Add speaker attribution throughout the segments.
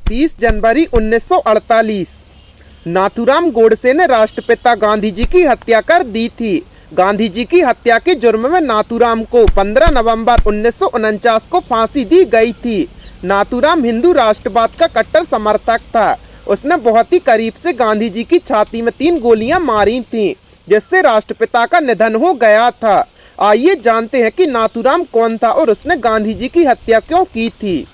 Speaker 1: 30 जनवरी 1948 नाथूराम गोडसे ने राष्ट्रपिता गांधी जी की हत्या कर दी थी। गांधी जी की हत्या के जुर्म में नाथूराम को 15 नवंबर 1949 को फांसी दी गई थी। नाथूराम हिंदू राष्ट्रवाद का कट्टर समर्थक था। उसने बहुत ही करीब से गांधी जी की छाती में 3 गोलियां मारी थीं, जिससे राष्ट्रपिता का निधन हो गया था। आइए जानते हैं कि नाथूराम कौन था और उसने गांधी जी की हत्या क्यों की थी।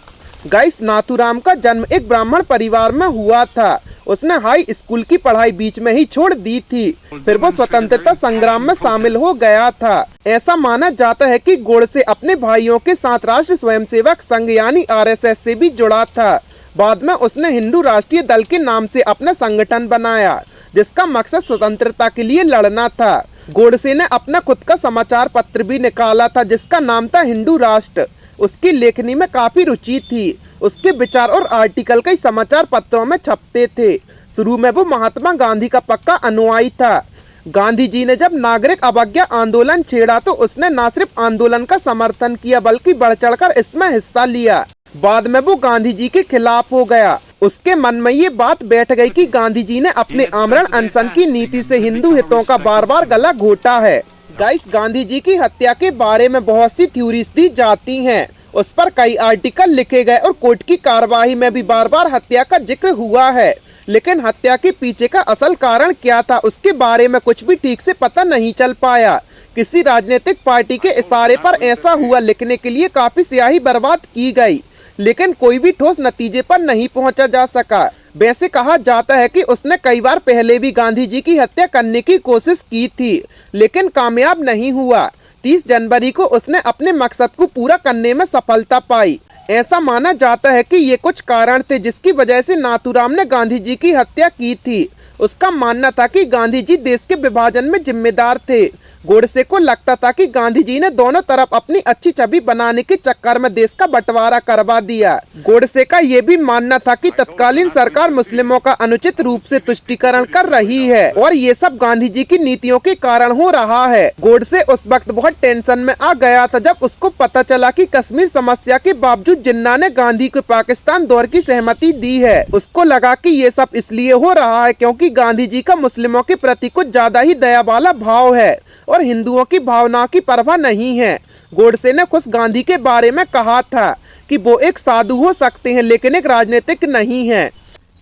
Speaker 1: गाइस, नाथूराम का जन्म एक ब्राह्मण परिवार में हुआ था। उसने हाई स्कूल की पढ़ाई बीच में ही छोड़ दी थी। फिर वो स्वतंत्रता संग्राम में शामिल हो गया था। ऐसा माना जाता है कि गोडसे अपने भाइयों के साथ राष्ट्र स्वयंसेवक संघ यानी आरएसएस से भी जुड़ा था। बाद में उसने हिंदू राष्ट्रीय दल के नाम से अपना संगठन बनाया, जिसका मकसद स्वतंत्रता के लिए लड़ना था। गोडसे ने अपना खुद का समाचार पत्र भी निकाला था, जिसका नाम था हिंदू राष्ट्र। उसकी लेखनी में काफी रुचि थी। उसके विचार और आर्टिकल कई समाचार पत्रों में छपते थे। शुरू में वो महात्मा गांधी का पक्का अनुयायी था। गांधी जी ने जब नागरिक अवज्ञा आंदोलन छेड़ा तो उसने न सिर्फ आंदोलन का समर्थन किया बल्कि बढ़ चढ़कर इसमें हिस्सा लिया। बाद में वो गांधी जी के खिलाफ हो गया। उसके मन में ये बात बैठ गई कि गांधी जी ने अपने आमरण अनशन की नीति से हिंदू हितों का बार बार गला घोटा है। गाइस, गांधी जी की हत्या के बारे में बहुत सी थ्योरीज दी जाती हैं। उस पर कई आर्टिकल लिखे गए और कोर्ट की कार्यवाही में भी बार बार हत्या का जिक्र हुआ है। लेकिन हत्या के पीछे का असल कारण क्या था, उसके बारे में कुछ भी ठीक से पता नहीं चल पाया। किसी राजनीतिक पार्टी के इशारे पर ऐसा हुआ लिखने के लिए काफी स्याही बर्बाद की गई, लेकिन कोई भी ठोस नतीजे पर नहीं पहुंचा जा सका। वैसे कहा जाता है कि उसने कई बार पहले भी गांधी जी की हत्या करने की कोशिश की थी, लेकिन कामयाब नहीं हुआ। 30 जनवरी को उसने अपने मकसद को पूरा करने में सफलता पाई। ऐसा माना जाता है कि ये कुछ कारण थे जिसकी वजह से नाथूराम ने गांधी जी की हत्या की थी। उसका मानना था कि गांधी जी देश के विभाजन में जिम्मेदार थे। गोडसे को लगता था कि गांधी जी ने दोनों तरफ अपनी अच्छी छवि बनाने के चक्कर में देश का बंटवारा करवा दिया। गोडसे का ये भी मानना था कि तत्कालीन सरकार मुस्लिमों का अनुचित रूप से तुष्टीकरण कर रही है और ये सब गांधी जी की नीतियों के कारण हो रहा है। गोडसे उस वक्त बहुत टेंशन में आ गया था जब उसको पता चला कि कश्मीर समस्या के बावजूद जिन्ना ने गांधी को पाकिस्तान दौरे की सहमति दी है। उसको लगा कि ये सब इसलिए हो रहा है क्योंकि गांधी जी का मुस्लिमों के प्रति कुछ ज्यादा ही दया वाला भाव है और हिंदुओं की भावनाओं की परवाह नहीं है। गोडसे ने खुद गांधी के बारे में कहा था कि वो एक साधु हो सकते हैं लेकिन एक राजनीतिक नहीं है।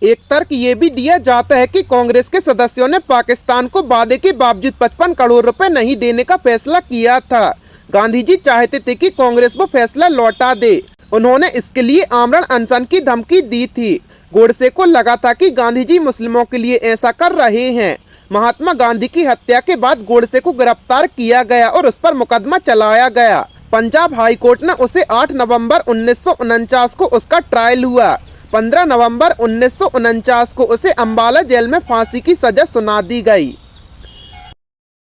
Speaker 1: एक तर्क ये भी दिया जाता है कि कांग्रेस के सदस्यों ने पाकिस्तान को वादे के बावजूद 55 करोड़ रुपए नहीं देने का फैसला किया था। गांधी जी चाहते थे कि कांग्रेस वो फैसला लौटा दे। उन्होंने इसके लिए आमरण अनशन की धमकी दी थी। गोडसे को लगा था कि गांधी जी मुस्लिमों के लिए ऐसा कर रहे हैं। महात्मा गांधी की हत्या के बाद गोडसे को गिरफ्तार किया गया और उस पर मुकदमा चलाया गया। पंजाब हाई कोर्ट ने उसे 8 नवंबर 1949 को उसका ट्रायल हुआ। 15 नवंबर 1949 को उसे अंबाला जेल में फांसी की सजा सुना दी गई।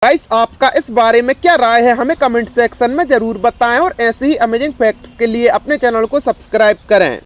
Speaker 1: गाइस, आपका इस बारे में क्या राय है, हमें कमेंट सेक्शन में जरूर बताएं और ऐसे ही अमेजिंग फैक्ट्स के लिए अपने चैनल को सब्सक्राइब करें।